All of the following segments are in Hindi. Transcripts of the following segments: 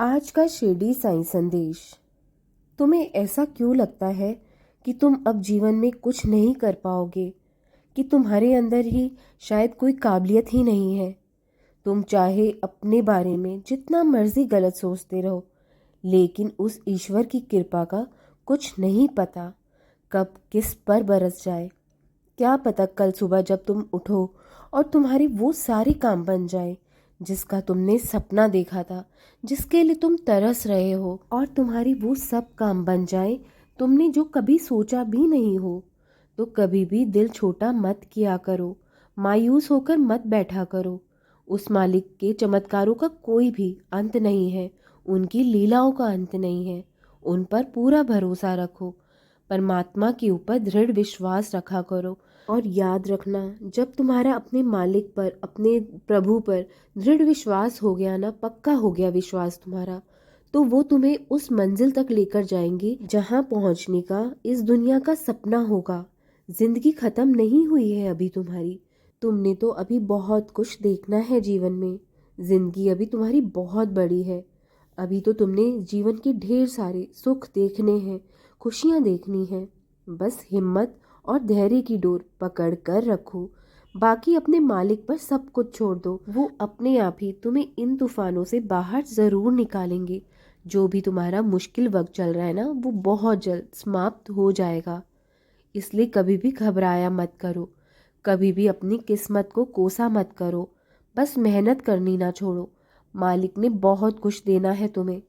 आज का शिरडी साईं संदेश। तुम्हें ऐसा क्यों लगता है कि तुम अब जीवन में कुछ नहीं कर पाओगे, कि तुम्हारे अंदर ही शायद कोई काबिलियत ही नहीं है। तुम चाहे अपने बारे में जितना मर्जी गलत सोचते रहो, लेकिन उस ईश्वर की कृपा का कुछ नहीं पता कब किस पर बरस जाए। क्या पता कल सुबह जब तुम उठो और तुम्हारे वो सारे काम बन जाए जिसका तुमने सपना देखा था, जिसके लिए तुम तरस रहे हो, और तुम्हारी वो सब काम बन जाए तुमने जो कभी सोचा भी नहीं हो। तो कभी भी दिल छोटा मत किया करो, मायूस होकर मत बैठा करो। उस मालिक के चमत्कारों का कोई भी अंत नहीं है, उनकी लीलाओं का अंत नहीं है। उन पर पूरा भरोसा रखो, परमात्मा के ऊपर दृढ़ विश्वास रखा करो। और याद रखना, जब तुम्हारा अपने मालिक पर, अपने प्रभु पर दृढ़ विश्वास हो गया ना, पक्का हो गया विश्वास तुम्हारा, तो वो तुम्हें उस मंजिल तक लेकर जाएंगे जहां पहुंचने का इस दुनिया का सपना होगा। जिंदगी खत्म नहीं हुई है अभी तुम्हारी। तुमने तो अभी बहुत कुछ देखना है जीवन में। जिंदगी अभी तुम्हारी बहुत बड़ी है। अभी तो तुमने जीवन के ढेर सारे सुख देखने हैं, खुशियां देखनी है। बस हिम्मत और धैर्य की डोर पकड़ कर रखो। बाकी अपने मालिक पर सब कुछ छोड़ दो, वो अपने आप ही तुम्हें इन तूफानों से बाहर जरूर निकालेंगे। जो भी तुम्हारा मुश्किल वक्त चल रहा है ना, वो बहुत जल्द समाप्त हो जाएगा। इसलिए कभी भी घबराया मत करो, कभी भी अपनी किस्मत को कोसा मत करो। बस मेहनत करनी ना छोड़ो। मालिक ने बहुत कुछ देना है तुम्हें।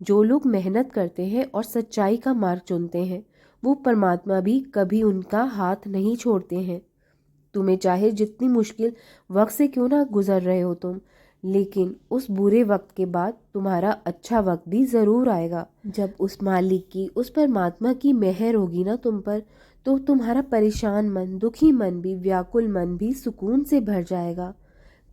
जो लोग मेहनत करते हैं और सच्चाई का मार्ग चुनते हैं, वो परमात्मा भी कभी उनका हाथ नहीं छोड़ते हैं। तुम्हें चाहे जितनी मुश्किल वक्त से क्यों ना गुजर रहे हो तुम, लेकिन उस बुरे वक्त के बाद तुम्हारा अच्छा वक्त भी जरूर आएगा। जब उस मालिक की, उस परमात्मा की मेहर होगी ना तुम पर, तो तुम्हारा परेशान मन, दुखी मन भी, व्याकुल मन भी सुकून से भर जाएगा।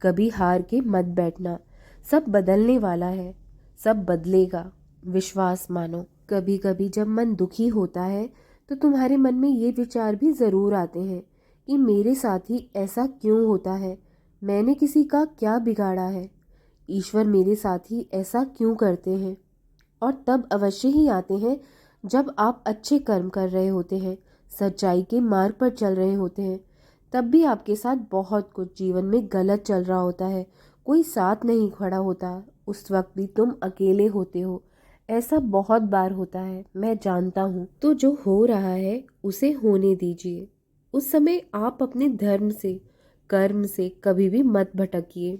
कभी हार के मत बैठना। सब बदलने वाला है, सब बदलेगा। विश्वास मानो। कभी कभी जब मन दुखी होता है तो तुम्हारे मन में ये विचार भी ज़रूर आते हैं कि मेरे साथ ही ऐसा क्यों होता है, मैंने किसी का क्या बिगाड़ा है, ईश्वर मेरे साथ ही ऐसा क्यों करते हैं। और तब अवश्य ही आते हैं जब आप अच्छे कर्म कर रहे होते हैं, सच्चाई के मार्ग पर चल रहे होते हैं। तब भी आपके साथ बहुत कुछ जीवन में गलत चल रहा होता है, कोई साथ नहीं खड़ा होता। उस वक्त भी तुम अकेले होते हो। ऐसा बहुत बार होता है, मैं जानता हूँ। तो जो हो रहा है उसे होने दीजिए। उस समय आप अपने धर्म से, कर्म से कभी भी मत भटकिए,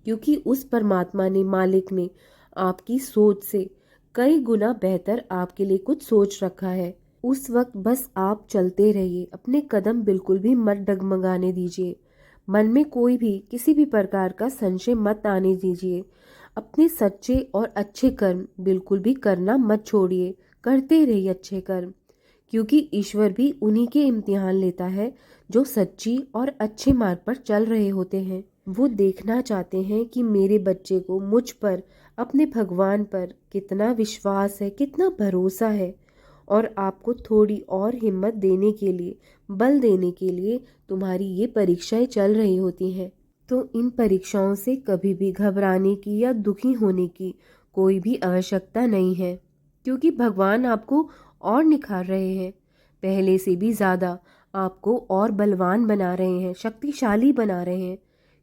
क्योंकि उस परमात्मा ने, मालिक ने आपकी सोच से कई गुना बेहतर आपके लिए कुछ सोच रखा है। उस वक्त बस आप चलते रहिए, अपने कदम बिल्कुल भी मत डगमगाने दीजिए। मन में कोई भी, किसी भी प्रकार का संशय मत आने दीजिए। अपने सच्चे और अच्छे कर्म बिल्कुल भी करना मत छोड़िए, करते रहिए अच्छे कर्म, क्योंकि ईश्वर भी उन्हीं के इम्तिहान लेता है जो सच्ची और अच्छे मार्ग पर चल रहे होते हैं। वो देखना चाहते हैं कि मेरे बच्चे को मुझ पर, अपने भगवान पर कितना विश्वास है, कितना भरोसा है। और आपको थोड़ी और हिम्मत देने के लिए, बल देने के लिए तुम्हारी ये परीक्षाएं चल रही होती हैं। तो इन परीक्षाओं से कभी भी घबराने की या दुखी होने की कोई भी आवश्यकता नहीं है, क्योंकि भगवान आपको और निखार रहे हैं। पहले से भी ज़्यादा आपको और बलवान बना रहे हैं, शक्तिशाली बना रहे हैं,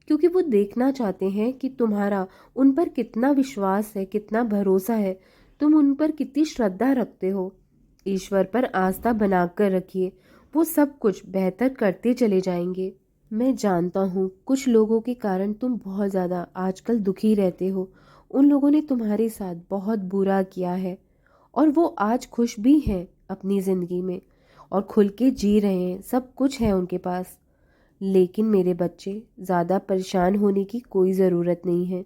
क्योंकि वो देखना चाहते हैं कि तुम्हारा उन पर कितना विश्वास है, कितना भरोसा है, तुम उन पर कितनी श्रद्धा रखते हो। ईश्वर पर आस्था बनाकर रखिए, वो सब कुछ बेहतर करते चले जाएंगे। मैं जानता हूँ कुछ लोगों के कारण तुम बहुत ज़्यादा आजकल दुखी रहते हो। उन लोगों ने तुम्हारे साथ बहुत बुरा किया है, और वो आज खुश भी हैं अपनी ज़िंदगी में और खुल के जी रहे हैं, सब कुछ है उनके पास। लेकिन मेरे बच्चे, ज़्यादा परेशान होने की कोई ज़रूरत नहीं है,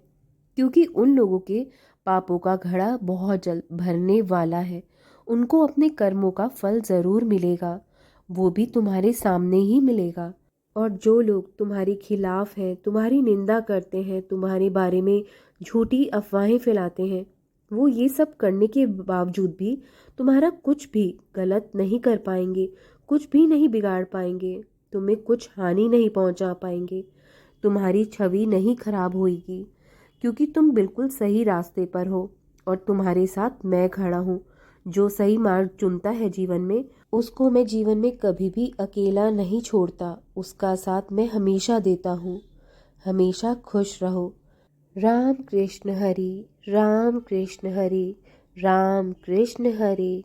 क्योंकि उन लोगों के पापों का घड़ा बहुत जल्द भरने वाला है। उनको अपने कर्मों का फल ज़रूर मिलेगा, वो भी तुम्हारे सामने ही मिलेगा। और जो लोग तुम्हारे खिलाफ हैं, तुम्हारी निंदा करते हैं, तुम्हारे बारे में झूठी अफवाहें फैलाते हैं, वो ये सब करने के बावजूद भी तुम्हारा कुछ भी गलत नहीं कर पाएंगे, कुछ भी नहीं बिगाड़ पाएंगे, तुम्हें कुछ हानि नहीं पहुंचा पाएंगे। तुम्हारी छवि नहीं खराब होगी, क्योंकि तुम बिल्कुल सही रास्ते पर हो और तुम्हारे साथ मैं खड़ा हूँ। जो सही मार्ग चुनता है जीवन में, उसको मैं जीवन में कभी भी अकेला नहीं छोड़ता। उसका साथ मैं हमेशा देता हूँ। हमेशा खुश रहो। राम कृष्ण हरि, राम कृष्ण हरि, राम कृष्ण हरि।